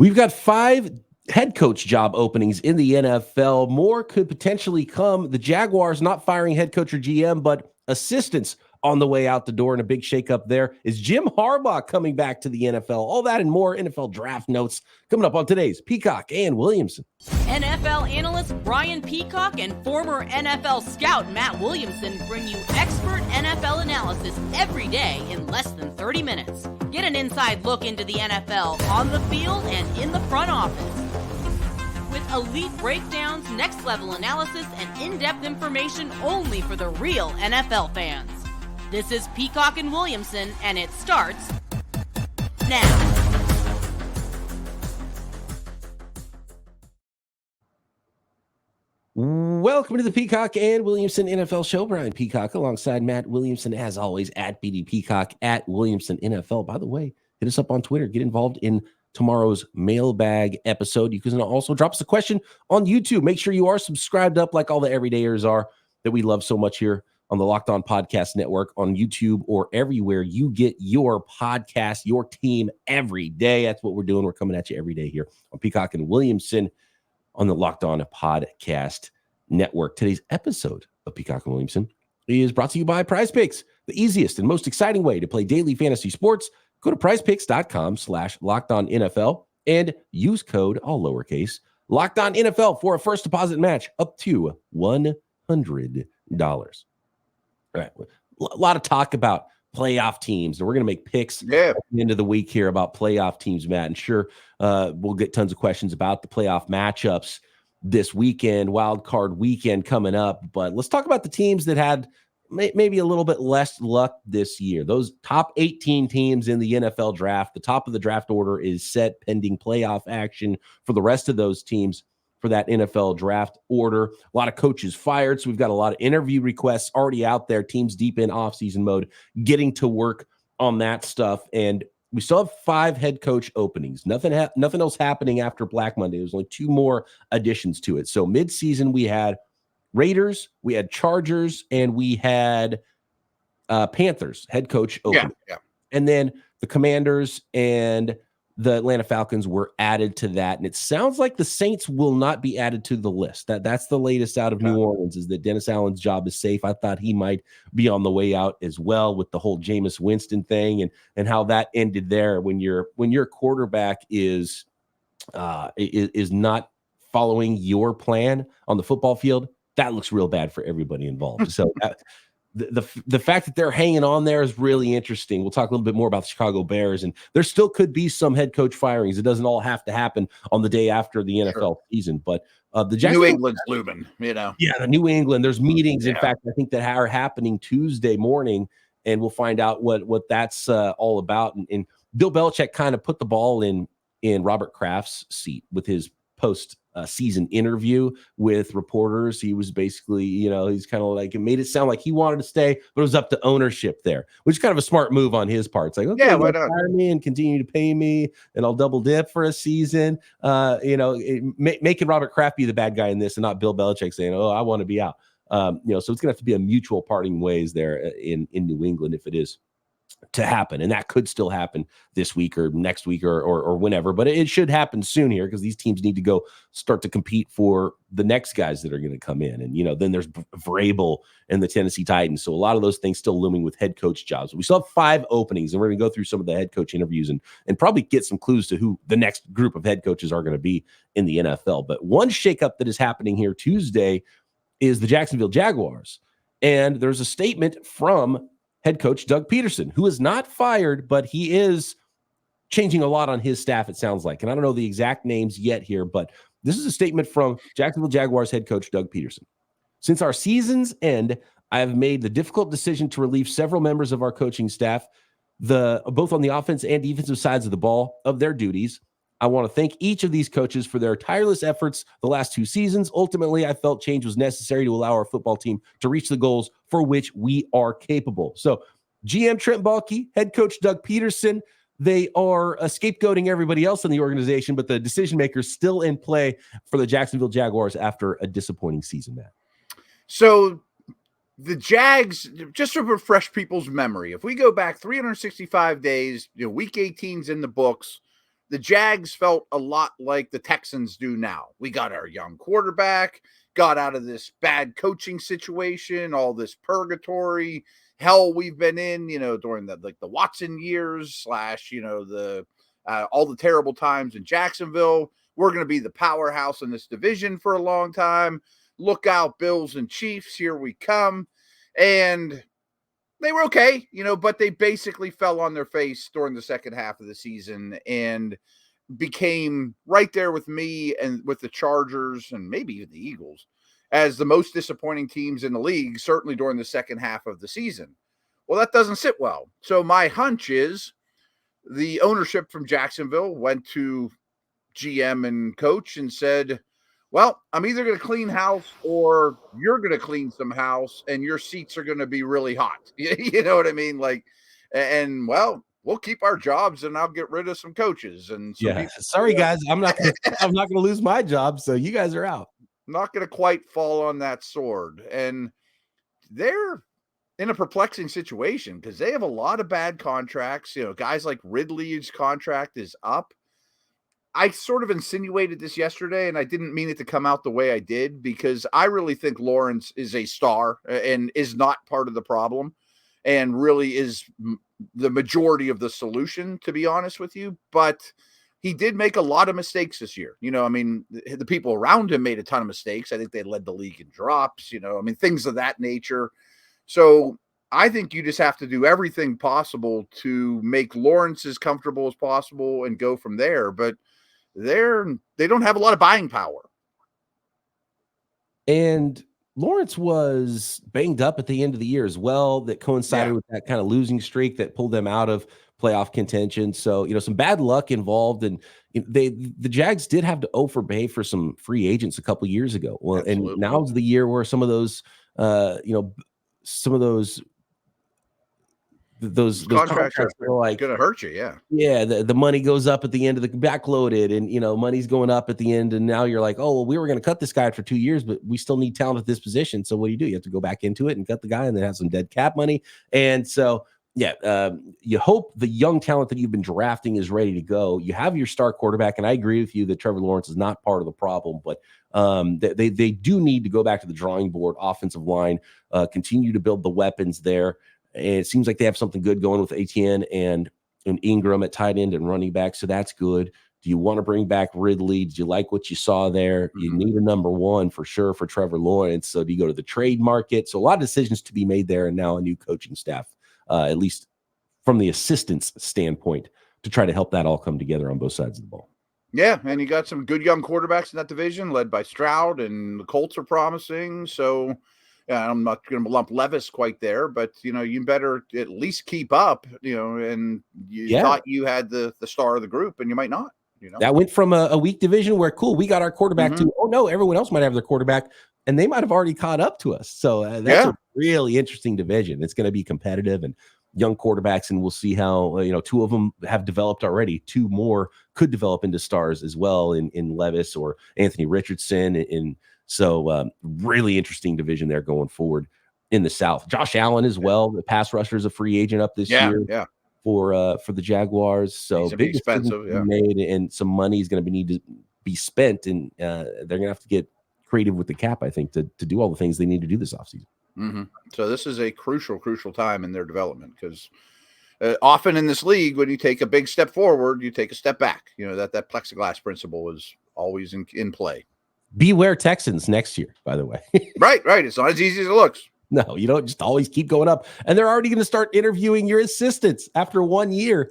We've got 5 head coach job openings in the NFL. More could potentially come. The Jaguars not firing head coach or GM, but assistants on the way out the door, and a big shakeup there. Is Jim Harbaugh coming back to the NFL? All that and more NFL draft notes coming up on today's Peacock and Williamson. NFL analyst Brian Peacock and former NFL scout Matt Williamson bring you expert NFL analysis every day in less than 30 minutes. Get an inside look into the NFL on the field and in the front office. With elite breakdowns, next-level analysis, and in-depth information only for the real NFL fans. This is Peacock and Williamson, and it starts now. Welcome to the Peacock and Williamson NFL Show. Brian Peacock alongside Matt Williamson, as always, at BD Peacock, at Williamson NFL. By the way, hit us up on Twitter. Get involved in tomorrow's mailbag episode. You can also drop us a question on YouTube. Make sure you are subscribed up like all the everydayers are that we love so much here on the Locked On Podcast Network, on YouTube, or everywhere you get your podcast, your team every day. That's what we're doing. We're coming at you every day here on Peacock and Williamson on the Locked On Podcast Network. Today's episode of Peacock and Williamson is brought to you by PrizePicks, the easiest and most exciting way to play daily fantasy sports. Go to prizepicks.com/LockedOnNFL and use code, all lowercase, LockedOnNFL for a first deposit match up to $100. All right. A lot of talk about playoff teams, and we're going to make picks at the end of the week here about playoff teams, Matt. And sure, we'll get tons of questions about the playoff matchups this weekend, wild card weekend coming up. But let's talk about the teams that had maybe a little bit less luck this year. Those top 18 teams in the NFL draft, the top of the draft order is set pending playoff action for the rest of those teams for that NFL draft order. A lot of coaches fired, so we've got a lot of interview requests already out there, teams deep in offseason mode, getting to work on that stuff. And we still have 5 head coach openings. Nothing else happening after Black Monday. There's only 2 more additions to it. So mid-season, we had Raiders, we had Chargers, and we had Panthers head coach opening. Yeah. And then the Commanders and the Atlanta Falcons were added to that. And it sounds like the Saints will not be added to the list. That's the latest out of New Orleans, is that Dennis Allen's job is safe. I thought he might be on the way out as well, with the whole Jameis Winston thing and how that ended there. When your quarterback is not following your plan on the football field, that looks real bad for everybody involved. So the fact that they're hanging on there is really interesting. We'll talk a little bit more about the Chicago Bears, and there still could be some head coach firings. It doesn't all have to happen on the day after the NFL season, but the New England's looming, Yeah, the New England. There's meetings. In fact, I think that are happening Tuesday morning, and we'll find out what that's all about. And Bill Belichick kind of put the ball in Robert Kraft's seat with his post season interview with reporters. He was basically, he's kind of like, it made it sound like he wanted to stay, but it was up to ownership there, which is kind of a smart move on his part. It's like, okay, why not hire me and continue to pay me, and I'll double dip for a season. Making Robert Kraft be the bad guy in this, and not Bill Belichick saying, "Oh, I want to be out." So it's gonna have to be a mutual parting ways there in New England if it is to happen, and that could still happen this week or next week or whenever, but it should happen soon here, because these teams need to go start to compete for the next guys that are going to come in. And then there's Vrabel and the Tennessee Titans, so a lot of those things still looming with head coach jobs. We still have 5 openings, and we're going to go through some of the head coach interviews and probably get some clues to who the next group of head coaches are going to be in the NFL. But one shakeup that is happening here Tuesday is the Jacksonville Jaguars, and there's a statement from head coach Doug Peterson, who is not fired, but he is changing a lot on his staff, it sounds like. And I don't know the exact names yet here, but this is a statement from Jacksonville Jaguars head coach Doug Peterson. Since our season's end, I have made the difficult decision to relieve several members of our coaching staff, both on the offense and defensive sides of the ball, of their duties. I want to thank each of these coaches for their tireless efforts the last 2 seasons. Ultimately, I felt change was necessary to allow our football team to reach the goals for which we are capable. So GM Trent Baalke, head coach Doug Peterson, they are scapegoating everybody else in the organization, but the decision makers still in play for the Jacksonville Jaguars after a disappointing season, Matt. So the Jags, just to refresh people's memory, if we go back 365 days, week 18's in the books, the Jags felt a lot like the Texans do now. We got our young quarterback, got out of this bad coaching situation, all this purgatory hell we've been in, during the Watson years / the all the terrible times in Jacksonville. We're going to be the powerhouse in this division for a long time. Look out, Bills and Chiefs, here we come. And they were okay, but they basically fell on their face during the second half of the season and became right there with me and with the Chargers and maybe even the Eagles as the most disappointing teams in the league, certainly during the second half of the season. Well, that doesn't sit well. So my hunch is the ownership from Jacksonville went to GM and coach and said, well, I'm either going to clean house or you're going to clean some house and your seats are going to be really hot. You know what I mean? We'll keep our jobs and I'll get rid of some coaches. And sorry, guys, I'm not going to lose my job. So you guys are out. Not going to quite fall on that sword. And they're in a perplexing situation because they have a lot of bad contracts. Guys like Ridley's contract is up. I sort of insinuated this yesterday, and I didn't mean it to come out the way I did because I really think Lawrence is a star and is not part of the problem and really is the majority of the solution, to be honest with you. But he did make a lot of mistakes this year. The people around him made a ton of mistakes. I think they led the league in drops, things of that nature. So I think you just have to do everything possible to make Lawrence as comfortable as possible and go from there. But they don't have a lot of buying power. And Lawrence was banged up at the end of the year as well. That coincided with that kind of losing streak that pulled them out of playoff contention. So, some bad luck involved. And the Jags did have to overpay for some free agents a couple years ago. Well, absolutely. And now's the year where some of those those contracts are like going to hurt you. The money goes up at the end of the backloaded and money's going up at the end, and now you're like, oh well, we were going to cut this guy for 2 years, but we still need talent at this position. So what do? You have to go back into it and cut the guy and then have some dead cap money. And so you hope the young talent that you've been drafting is ready to go. You have your star quarterback, and I agree with you that Trevor Lawrence is not part of the problem, but they do need to go back to the drawing board. Offensive line, continue to build the weapons there. And it seems like they have something good going with Etienne and Ingram at tight end and running back. So that's good. Do you want to bring back Ridley? Did you like what you saw there? Mm-hmm. You need a number one for sure for Trevor Lawrence. So do you go to the trade market? So a lot of decisions to be made there, and now a new coaching staff, at least from the assistant's standpoint, to try to help that all come together on both sides of the ball. Yeah, and you got some good young quarterbacks in that division led by Stroud, and the Colts are promising. So I'm not going to lump Levis quite there, but, you better at least keep up, and you thought you had the star of the group, and you might not. That went from a weak division where, cool, we got our quarterback to, oh, no, everyone else might have their quarterback, and they might have already caught up to us. So that's a really interesting division. It's going to be competitive and young quarterbacks, and we'll see how, two of them have developed already. Two more could develop into stars as well in Levis or Anthony Richardson. So really interesting division there going forward in the South. Josh Allen as well. The pass rusher is a free agent up this year for the Jaguars. So big expensive, made, and some money is going to need to be spent, and they're going to have to get creative with the cap, I think, to do all the things they need to do this offseason. Mm-hmm. So this is a crucial time in their development, because often in this league, when you take a big step forward, you take a step back. That plexiglass principle is always in play. Beware Texans next year, by the way. Right. It's not as easy as it looks. No, you don't just always keep going up. And they're already going to start interviewing your assistants after 1 year.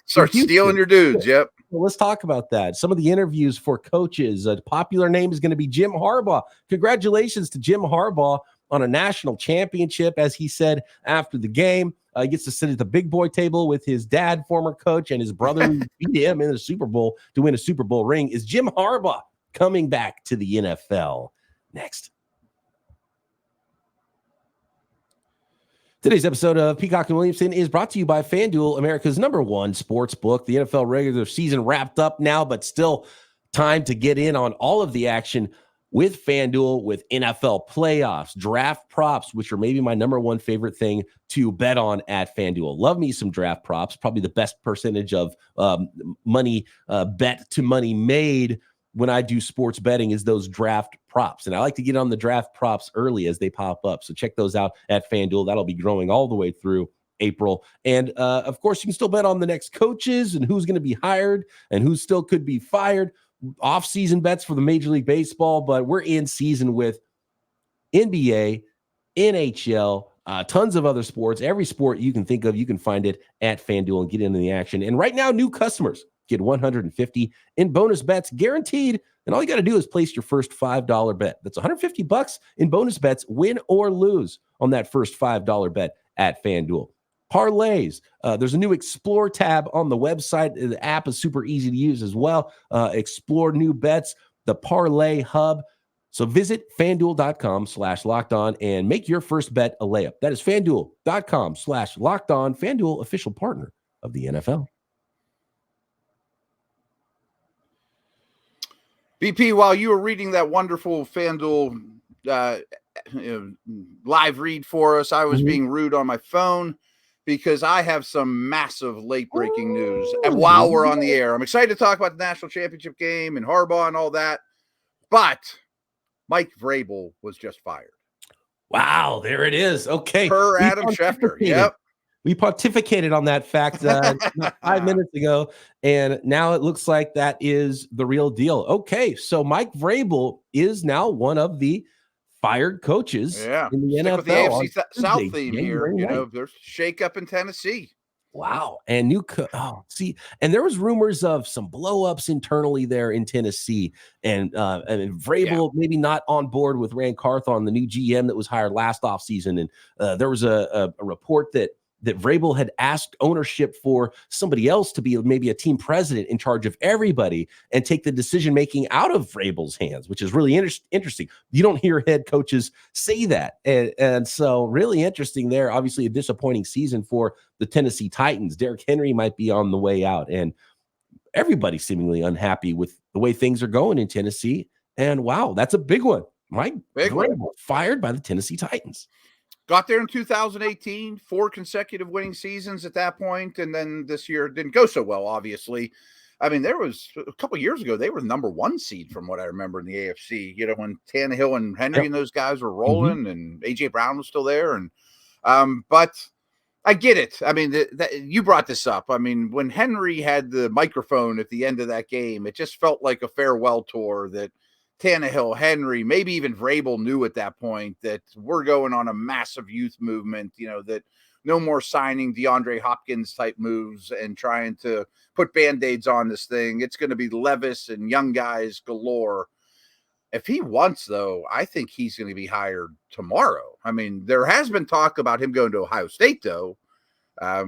Start stealing your dudes, yep. Well, let's talk about that. Some of the interviews for coaches. A popular name is going to be Jim Harbaugh. Congratulations to Jim Harbaugh on a national championship, as he said after the game. He gets to sit at the big boy table with his dad, former coach, and his brother who beat him in the Super Bowl to win a Super Bowl ring. Is Jim Harbaugh coming back to the NFL? Next. Today's episode of Peacock and Williamson is brought to you by FanDuel, America's number one sportsbook. The NFL regular season wrapped up now, but still time to get in on all of the action with FanDuel, with NFL playoffs, draft props, which are maybe my number one favorite thing to bet on at FanDuel. Love me some draft props, probably the best percentage of money bet to money made when I do sports betting is those draft props. And I like to get on the draft props early as they pop up. So check those out at FanDuel. That'll be growing all the way through April. And of course, you can still bet on the next coaches and who's going to be hired and who still could be fired. Off-season bets for the Major League Baseball, but we're in season with NBA, NHL, tons of other sports. Every sport you can think of, you can find it at FanDuel and get into the action. And right now, new customers get $150 in bonus bets guaranteed. And all you got to do is place your first $5 bet. That's $150 in bonus bets, win or lose on that first $5 bet at FanDuel. Parlays. There's a new Explore tab on the website. The app is super easy to use as well. Explore new bets, the Parlay Hub. So visit FanDuel.com/lockedon and make your first bet a layup. That is FanDuel.com/lockedon, FanDuel official partner of the NFL. BP, while you were reading that wonderful FanDuel live read for us, I was being rude on my phone because I have some massive late-breaking news. And while we're on the air, I'm excited to talk about the national championship game and Harbaugh and all that, but Mike Vrabel was just fired. Wow, there it is. Okay. Per Adam Schefter. Yep. We pontificated on that fact 5 minutes ago, and now it looks like that is the real deal. Okay, so Mike Vrabel is now one of the fired coaches in the NFL. With the AFC South theme here, there's shakeup in Tennessee. Wow, and and there was rumors of some blowups internally there in Tennessee, and Vrabel maybe not on board with Rand Carthon, the new GM that was hired last offseason, and there was a report that Vrabel had asked ownership for somebody else to be maybe a team president in charge of everybody and take the decision-making out of Vrabel's hands, which is really interesting. You don't hear head coaches say that. And so really interesting there. Obviously a disappointing season for the Tennessee Titans. Derrick Henry might be on the way out, and everybody's seemingly unhappy with the way things are going in Tennessee. And wow, that's a big one. Mike Vrabel fired by the Tennessee Titans. Got there in 2018, 4 consecutive winning seasons at that point, and then this year didn't go so well, obviously. I mean, there was a couple of years ago, they were the number 1 seed from what I remember in the AFC, when Tannehill and Henry and those guys were rolling and A.J. Brown was still there. And but I get it. I mean, you brought this up. I mean, when Henry had the microphone at the end of that game, it just felt like a farewell tour that Tannehill, Henry, maybe even Vrabel knew at that point that we're going on a massive youth movement, that no more signing DeAndre Hopkins type moves and trying to put Band-Aids on this thing. It's going to be Levis and young guys galore. If he wants, though, I think he's going to be hired tomorrow. I mean, there has been talk about him going to Ohio State, though. But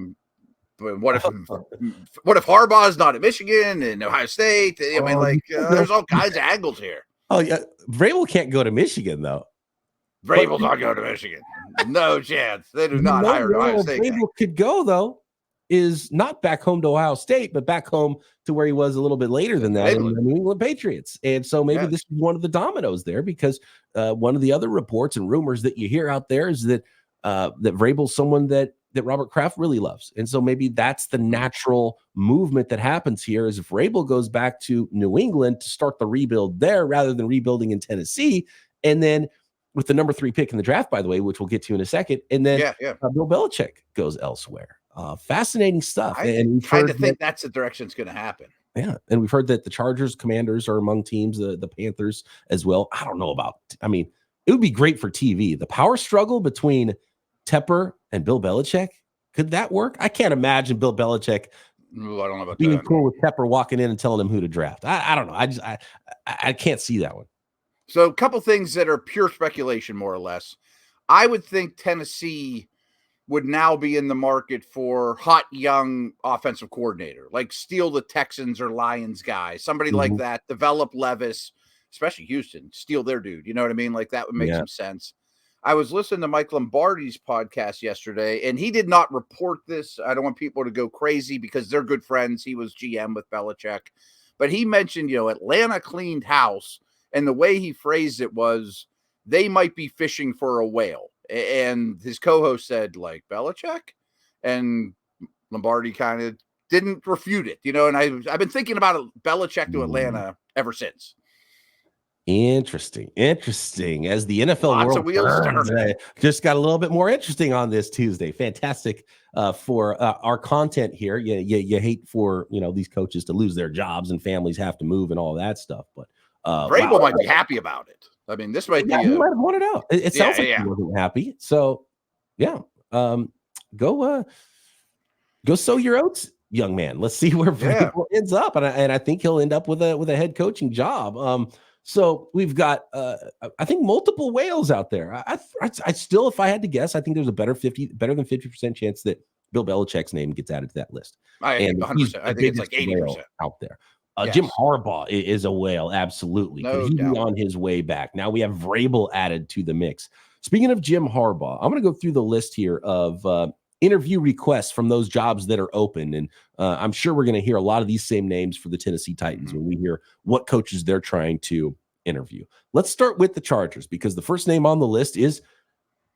what if Harbaugh is not at Michigan and Ohio State? I mean, there's all kinds of angles here. Oh, yeah. Vrabel can't go to Michigan, though. Vrabel's not going to Michigan. No chance. They do not hire Ohio State. Vrabel could go, though, is not back home to Ohio State, but back home to where he was a little bit later than that in the New England Patriots. And so maybe this is one of the dominoes there, because one of the other reports and rumors that you hear out there is that Vrabel's someone that Robert Kraft really loves. And so maybe that's the natural movement that happens here, is if Vrabel goes back to New England to start the rebuild there rather than rebuilding in Tennessee. And then with the number 3 pick in the draft, by the way, which we'll get to in a second. And then Bill Belichick goes elsewhere. Fascinating stuff. And we've heard that's the direction it's going to happen. Yeah. And we've heard that the Chargers, Commanders are among teams, the Panthers as well. I don't know it would be great for TV. The power struggle between Tepper and Bill Belichick, could that work? I can't imagine Bill Belichick I don't know about being cool with Tepper walking in and telling him who to draft. I don't know. I can't see that one. So a couple things that are pure speculation, more or less. I would think Tennessee would now be in the market for hot young offensive coordinator, like steal the Texans or Lions guy, somebody like that, develop Levis, especially Houston, steal their dude. You know what I mean? Like that would make some sense. I was listening to Mike Lombardi's podcast yesterday, and he did not report this. I don't want people to go crazy because they're good friends. He was GM with Belichick. But he mentioned, Atlanta cleaned house And the way he phrased it was, they might be fishing for a whale. And his co-host said, like, Belichick? And Lombardi kind of didn't refute it, and I've been thinking about Belichick to Atlanta ever since. Interesting. As the NFL Lots world of wheels turning. Just got a little bit more interesting on this Tuesday. Fantastic for our content here. You hate for these coaches to lose their jobs and families have to move and all that stuff. But Vrabel might be happy about it. I mean, this might be. He might have wanted out. It sounds like he wasn't happy. So go sow your oats, young man. Let's see where Vrabel ends up, and I think he'll end up with a head coaching job. So we've got, I think, multiple whales out there. I still, if I had to guess, I think there's a better than 50% chance that Bill Belichick's name gets added to that list. And 100%. I think it's like 80% out there. Jim Harbaugh is a whale, absolutely. Could he be on his way back? Now we have Vrabel added to the mix. Speaking of Jim Harbaugh, I'm going to go through the list here of interview requests from those jobs that are open. And I'm sure we're going to hear a lot of these same names for the Tennessee Titans when we hear what coaches they're trying to interview. Let's start with the Chargers, because the first name on the list is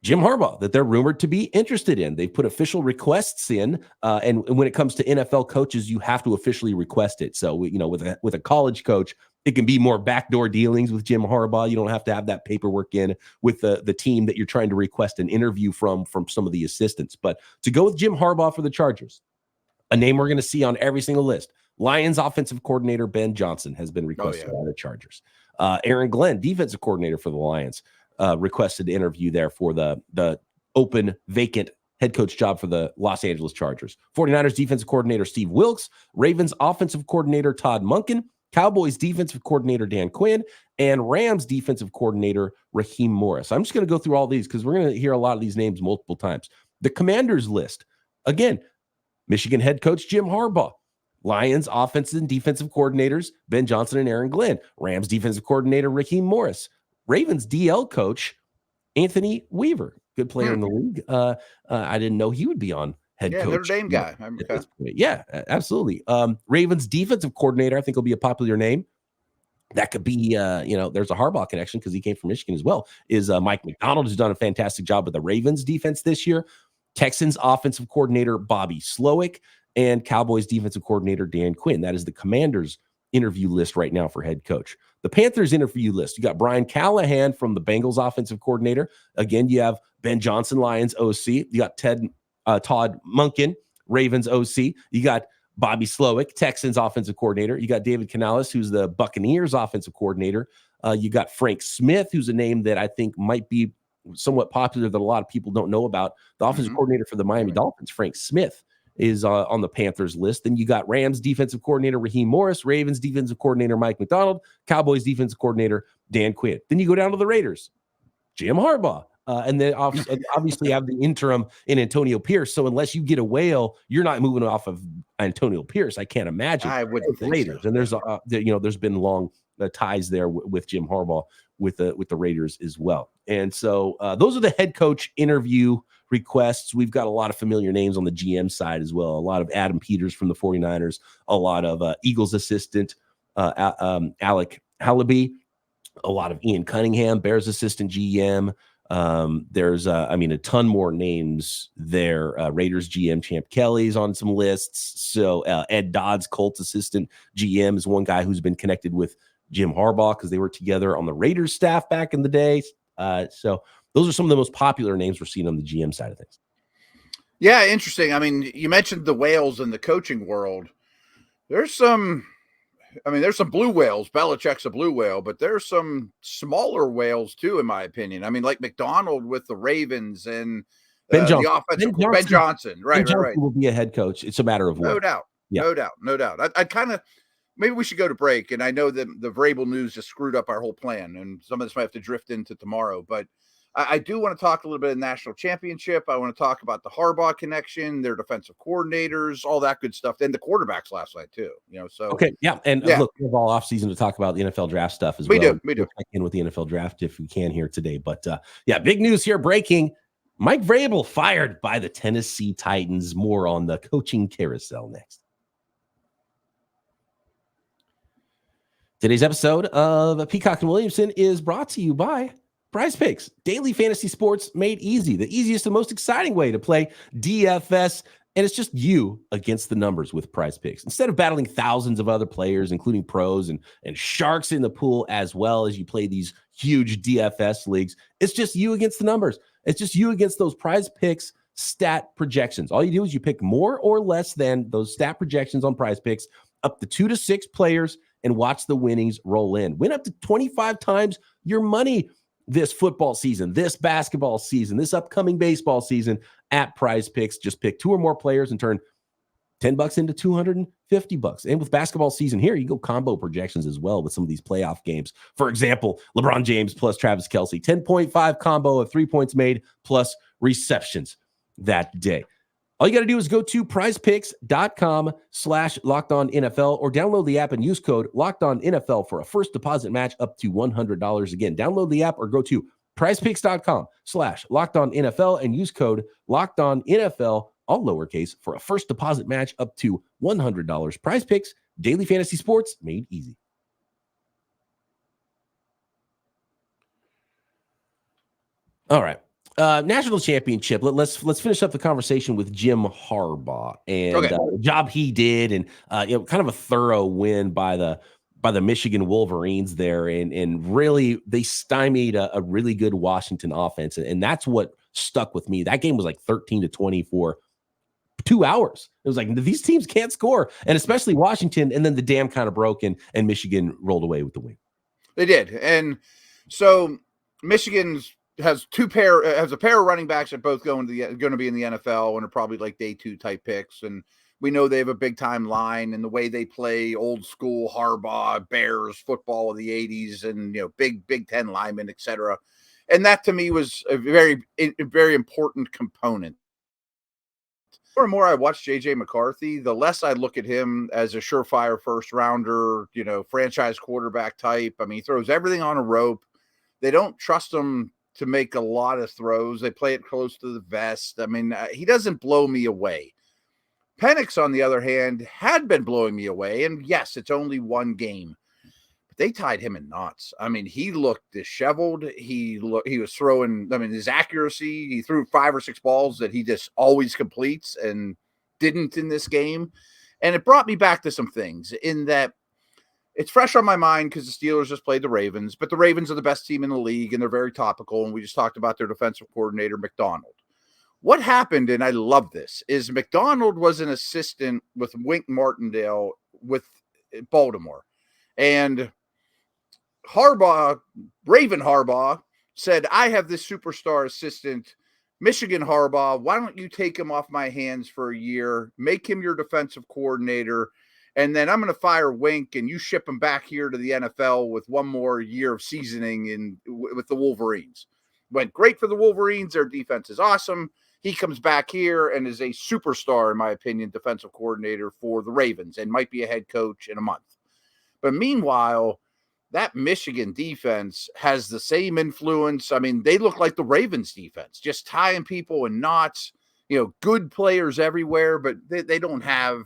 Jim Harbaugh, that they're rumored to be interested in. They've put official requests in, and when it comes to NFL coaches, you have to officially request it. So, with a college coach, it can be more backdoor dealings with Jim Harbaugh. You don't have to have that paperwork in with the team that you're trying to request an interview from some of the assistants. But to go with Jim Harbaugh for the Chargers, a name we're going to see on every single list, Lions offensive coordinator Ben Johnson has been requested by the Chargers. Aaron Glenn, defensive coordinator for the Lions, requested to interview there for the open, vacant head coach job for the Los Angeles Chargers. 49ers defensive coordinator Steve Wilks, Ravens offensive coordinator Todd Monken, Cowboys defensive coordinator Dan Quinn, and Rams defensive coordinator Raheem Morris. I'm just going to go through all these because we're going to hear a lot of these names multiple times. The Commanders list, again, Michigan head coach Jim Harbaugh, Lions offensive and defensive coordinators Ben Johnson and Aaron Glenn, Rams defensive coordinator Raheem Morris, Ravens DL coach Anthony Weaver, good player in the league. I didn't know he would be on head coach. Notre Dame guy. Yeah, absolutely. Ravens defensive coordinator, I think will be a popular name. That could be, there's a Harbaugh connection because he came from Michigan as well, is Mike McDonald, who's done a fantastic job with the Ravens defense this year. Texans offensive coordinator Bobby Slowick, and Cowboys defensive coordinator Dan Quinn. That is the Commanders interview list right now for head coach. The Panthers interview list, you got Brian Callahan from the Bengals offensive coordinator. Again, you have Ben Johnson, Lions OC. You got Todd Monken, Ravens OC. You got Bobby Slowick, Texans offensive coordinator. You got David Canales, who's the Buccaneers offensive coordinator. You got Frank Smith, who's a name that I think might be somewhat popular that a lot of people don't know about. The offensive coordinator for the Miami Dolphins, Frank Smith, is on the Panthers list. Then you got Rams defensive coordinator Raheem Morris, Ravens defensive coordinator Mike McDonald, Cowboys defensive coordinator Dan Quinn. Then you go down to the Raiders, Jim Harbaugh. And then obviously have the interim in Antonio Pierce. So unless you get a whale, you're not moving off of Antonio Pierce. I can't imagine. I wouldn't think Raiders. so. And there's been long ties there with Jim Harbaugh with the Raiders as well. And so those are the head coach interview requests. We've got a lot of familiar names on the GM side as well. A lot of Adam Peters from the 49ers, a lot of Eagles assistant Alec Hallaby, a lot of Ian Cunningham, Bears assistant GM. There's a ton more names there. Raiders GM Champ Kelly's on some lists. So Ed Dodds, Colts assistant GM, is one guy who's been connected with Jim Harbaugh because they were together on the Raiders staff back in the day. So those are some of the most popular names we're seeing on the GM side of things. Yeah, interesting. I mean, you mentioned the whales in the coaching world. There's some blue whales. Belichick's a blue whale, but there's some smaller whales too, in my opinion. I mean, like McDonald with the Ravens and Ben Johnson. The offensive Ben Johnson. Right. Will be a head coach. It's a matter of no doubt. No doubt. I kind of maybe we should go to break. And I know that the Vrabel news just screwed up our whole plan, and some of this might have to drift into tomorrow. But I do want to talk a little bit of national championship. I want to talk about the Harbaugh connection, their defensive coordinators, all that good stuff, and the quarterbacks last night too. So okay, yeah, and look, we have all off season to talk about the NFL draft stuff as well. We do. Check in with the NFL draft if we can here today, but big news here breaking: Mike Vrabel fired by the Tennessee Titans. More on the coaching carousel next. Today's episode of Peacock and Williamson is brought to you by PrizePicks, daily fantasy sports made easy, the easiest and most exciting way to play DFS. And it's just you against the numbers with PrizePicks. Instead of battling thousands of other players, including pros and sharks in the pool, as well as you play these huge DFS leagues, it's just you against the numbers. It's just you against those PrizePicks stat projections. All you do is you pick more or less than those stat projections on PrizePicks, up to 2 to 6 players, and watch the winnings roll in. Win up to 25 times your money this football season, this basketball season, this upcoming baseball season at PrizePicks. Just pick 2 or more players and turn $10 into $250. And with basketball season here, you go combo projections as well with some of these playoff games. For example, LeBron James plus Travis Kelce, 10.5 combo of 3 points made plus receptions that day. All you got to do is go to prizepicks.com/LockedOnNFL or download the app and use code LockedOnNFL for a first deposit match up to $100. Again, download the app or go to prizepicks.com/LockedOnNFL and use code LockedOnNFL, all lowercase, for a first deposit match up to $100. PrizePicks, daily fantasy sports made easy. All right. National championship. Let's finish up the conversation with Jim Harbaugh and the job he did, and kind of a thorough win by the Michigan Wolverines there, and really they stymied a really good Washington offense, and that's what stuck with me. That game was like 13-20 for 2 hours. It was like these teams can't score, and especially Washington. And then the dam kind of broke, and Michigan rolled away with the win. They did, and so Michigan's has a pair of running backs that both going to be in the NFL and are probably like day 2 type picks. And we know they have a big time line, and the way they play old school Harbaugh Bears football of the 80s, and big Ten linemen, etc. And that to me was a very important component. The more and more I watch JJ McCarthy, the less I look at him as a surefire first rounder, franchise quarterback type. I mean, he throws everything on a rope. They don't trust him to make a lot of throws. They play it close to the vest. I mean, he doesn't blow me away. Penix, on the other hand, had been blowing me away. And yes, it's only one game, but they tied him in knots. I mean, he looked disheveled. He was throwing, his accuracy, he threw 5 or 6 balls that he just always completes and didn't in this game. And it brought me back to some things in that it's fresh on my mind because the Steelers just played the Ravens, but the Ravens are the best team in the league, and they're very topical, and we just talked about their defensive coordinator, McDonald. What happened, and I love this, is McDonald was an assistant with Wink Martindale with Baltimore. And Raven Harbaugh said, I have this superstar assistant, Michigan Harbaugh. Why don't you take him off my hands for a year, make him your defensive coordinator, and then I'm going to fire Wink, and you ship him back here to the NFL with one more year of seasoning with the Wolverines. Went great for the Wolverines. Their defense is awesome. He comes back here and is a superstar, in my opinion, defensive coordinator for the Ravens, and might be a head coach in a month. But meanwhile, that Michigan defense has the same influence. I mean, they look like the Ravens defense, just tying people in knots, good players everywhere, but they don't have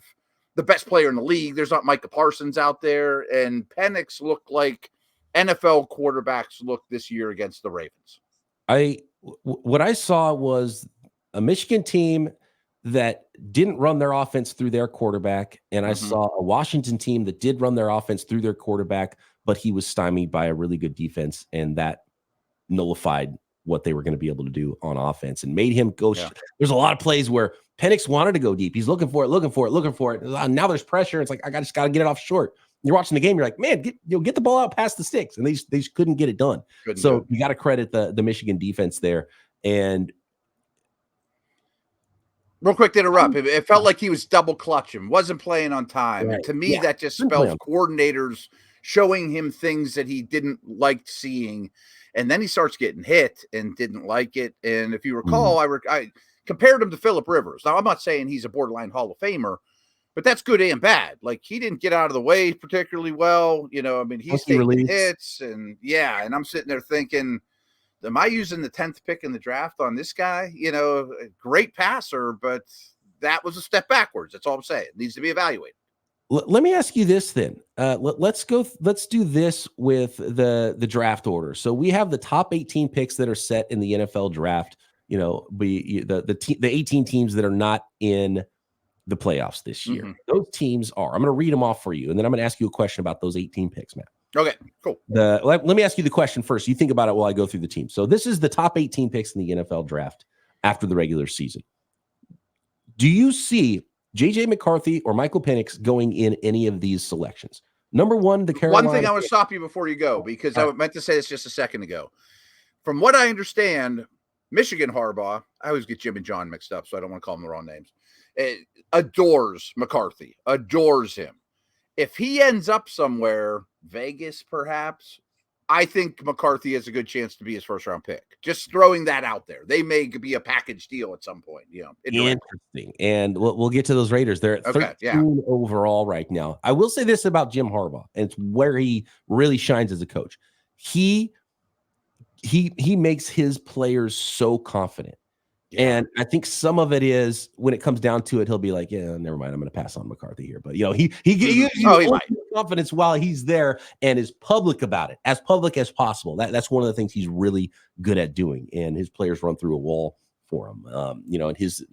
the best player in the league. There's not Micah Parsons out there, and Penix looked like NFL quarterbacks looked this year against the Ravens. What I saw was a Michigan team that didn't run their offense through their quarterback, and I saw a Washington team that did run their offense through their quarterback, but he was stymied by a really good defense, and that nullified what they were going to be able to do on offense and made him go. Yeah. There's a lot of plays where Penix wanted to go deep. He's looking for it. Now there's pressure. It's like, I just got to get it off short. You're watching the game. You're like, man, get the ball out past the sticks. And they just couldn't get it done. You got to credit the Michigan defense there. And real quick to interrupt, it felt like he was double clutching, wasn't playing on time. Right. And to me, that just spells coordinators showing him things that he didn't like seeing. And then he starts getting hit and didn't like it. And if you recall, I compared him to Phillip Rivers. Now, I'm not saying he's a borderline Hall of Famer, but that's good and bad. Like, he didn't get out of the way particularly well. He's taking hits. And I'm sitting there thinking, am I using the 10th pick in the draft on this guy? A great passer, but that was a step backwards. That's all I'm saying. It needs to be evaluated. Let me ask you this then. Let's do this with the draft order. So we have the top 18 picks that are set in the NFL draft. The 18 teams that are not in the playoffs this year. Mm-hmm. Those teams are. I'm going to read them off for you, and then I'm going to ask you a question about those 18 picks, Matt. Okay, cool. Let me ask you the question first. You think about it while I go through the team. So this is the top 18 picks in the NFL draft after the regular season. Do you see JJ McCarthy or Michael Penix going in any of these selections? Number one, the Carolina. One thing I want to stop you before you go, because I meant to say this just a second ago. From what I understand, Michigan Harbaugh, I always get Jim and John mixed up, so I don't want to call them the wrong names, adores McCarthy, adores him. If he ends up somewhere, Vegas perhaps, I think McCarthy has a good chance to be his first-round pick. Just throwing that out there. They may be a package deal at some point. Interesting. And we'll get to those Raiders. They're at 13 overall right now. I will say this about Jim Harbaugh, and it's where he really shines as a coach. He makes his players so confident. Yeah. And I think some of it is when it comes down to it, he'll be like, yeah, never mind. I'm going to pass on McCarthy here. But, he gives you confidence while he's there and is public about it, as public as possible. That's one of the things he's really good at doing. And his players run through a wall for him. And his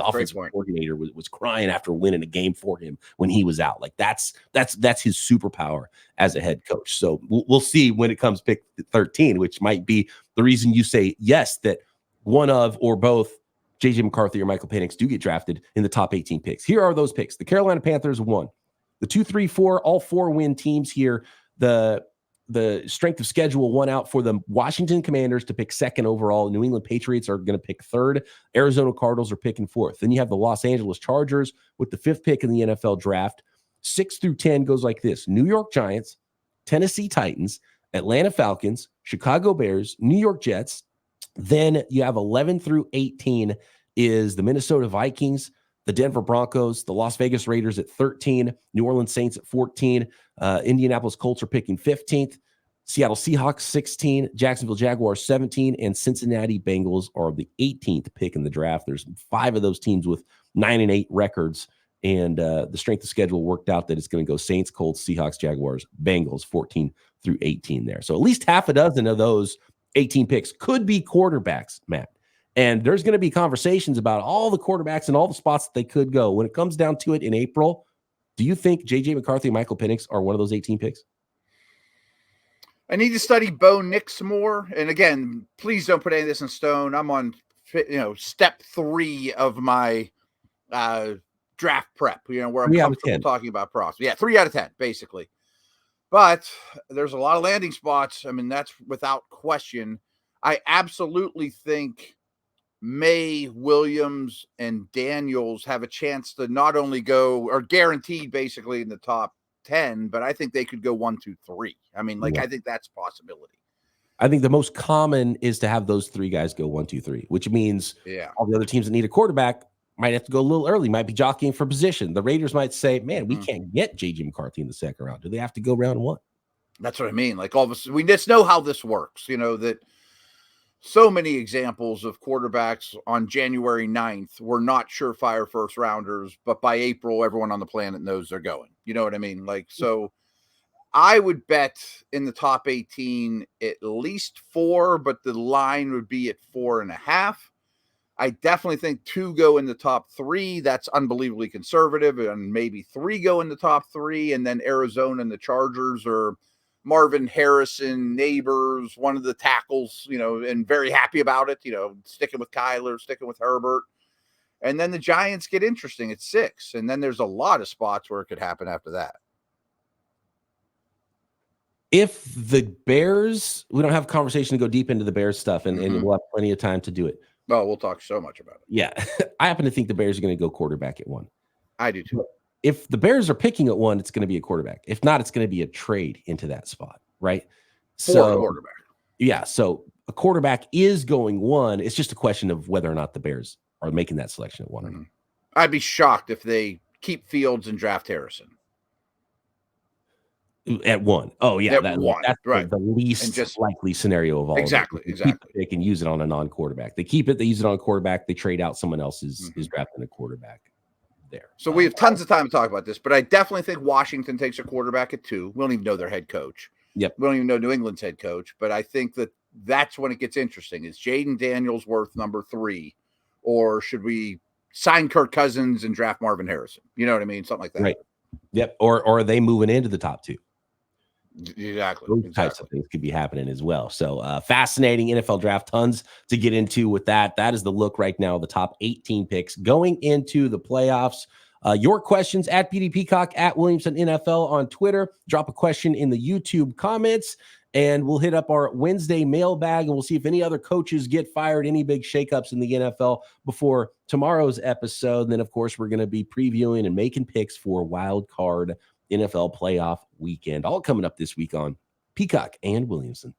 offensive coordinator was crying after winning a game for him when he was out. Like that's his superpower as a head coach. So we'll see when it comes pick 13, which might be the reason you say yes, that one of or both JJ McCarthy or Michael Penix do get drafted in the top 18 picks. Here are those picks. The Carolina Panthers 1. The 2, 3, 4, all 4 win teams here. The strength of schedule 1 out for the Washington Commanders to pick 2nd overall. New England Patriots are going to pick 3rd. Arizona Cardinals are picking 4th. Then you have the Los Angeles Chargers with the 5th pick in the NFL draft. 6 through 10 goes like this. New York Giants, Tennessee Titans, Atlanta Falcons, Chicago Bears, New York Jets. Then you have 11 through 18 is the Minnesota Vikings, the Denver Broncos, the Las Vegas Raiders at 13, New Orleans Saints at 14, Indianapolis Colts are picking 15th, Seattle Seahawks 16, Jacksonville Jaguars 17, and Cincinnati Bengals are the 18th pick in the draft. There's 5 of those teams with 9-8 records, and the strength of schedule worked out that it's going to go Saints, Colts, Seahawks, Jaguars, Bengals 14 through 18 there. So at least half a dozen of those 18 picks could be quarterbacks, Matt. And there's going to be conversations about all the quarterbacks and all the spots that they could go. When it comes down to it in April, do you think JJ McCarthy and Michael Penix are one of those 18 picks? I need to study Bo Nix more. And again, please don't put any of this in stone. I'm on, step 3 of my draft prep, where I'm comfortable talking about prospects. Yeah, 3 out of 10, basically. But there's a lot of landing spots. I mean, that's without question. I absolutely think May, Williams, and Daniels have a chance to not only go, or guaranteed basically in the top 10, but I think they could go 1, 2, 3. I mean, I think that's a possibility. I think the most common is to have those 3 guys go 1, 2, 3, which means all the other teams that need a quarterback might have to go a little early, might be jockeying for position. The Raiders might say, man, we can't get JJ McCarthy in the 2nd round. Do they have to go round 1? That's what I mean. Like all of us, we just know how this works, that so many examples of quarterbacks on January 9th were not surefire first rounders, but by April, everyone on the planet knows they're going. You know what I mean? So I would bet in the top 18 at least 4, but the line would be at 4.5. I definitely think 2 go in the top 3. That's unbelievably conservative. And maybe 3 go in the top 3. And then Arizona and the Chargers are Marvin Harrison, Neighbors, one of the tackles, and very happy about it, sticking with Kyler, sticking with Herbert. And then the Giants get interesting at 6. And then there's a lot of spots where it could happen after that. If the Bears, we don't have a conversation to go deep into the Bears stuff, and we'll have plenty of time to do it. Oh, we'll talk so much about it. Yeah. I happen to think the Bears are going to go quarterback at 1. I do too. If the Bears are picking at 1, it's going to be a quarterback. If not, it's going to be a trade into that spot, right? For a quarterback. Yeah. So a quarterback is going 1. It's just a question of whether or not the Bears are making that selection at 1 or not. I'd be shocked if they keep Fields and draft Harrison. At 1. Oh, yeah. That's right. The least likely scenario of all. Exactly. They can use it on a non-quarterback. They keep it. They use it on a quarterback. They trade out someone else is drafting a quarterback there. So we have tons of time to talk about this, but I definitely think Washington takes a quarterback at 2. We don't even know their head coach. Yep. We don't even know New England's head coach, but I think that's when it gets interesting. Is Jaden Daniels worth number 3, or should we sign Kirk Cousins and draft Marvin Harrison? You know what I mean? Something like that. Right. Yep. Or are they moving into the top 2? Exactly. Those types of things could be happening as well. So fascinating NFL draft, tons to get into with that. That is the look right now, the top 18 picks going into the playoffs. Your questions at PD Peacock, at Williamson NFL on Twitter. Drop a question in the YouTube comments, and we'll hit up our Wednesday mailbag, and we'll see if any other coaches get fired, any big shakeups in the NFL before tomorrow's episode. And then, of course, we're going to be previewing and making picks for Wild Card NFL playoff weekend, all coming up this week on Peacock and Williamson.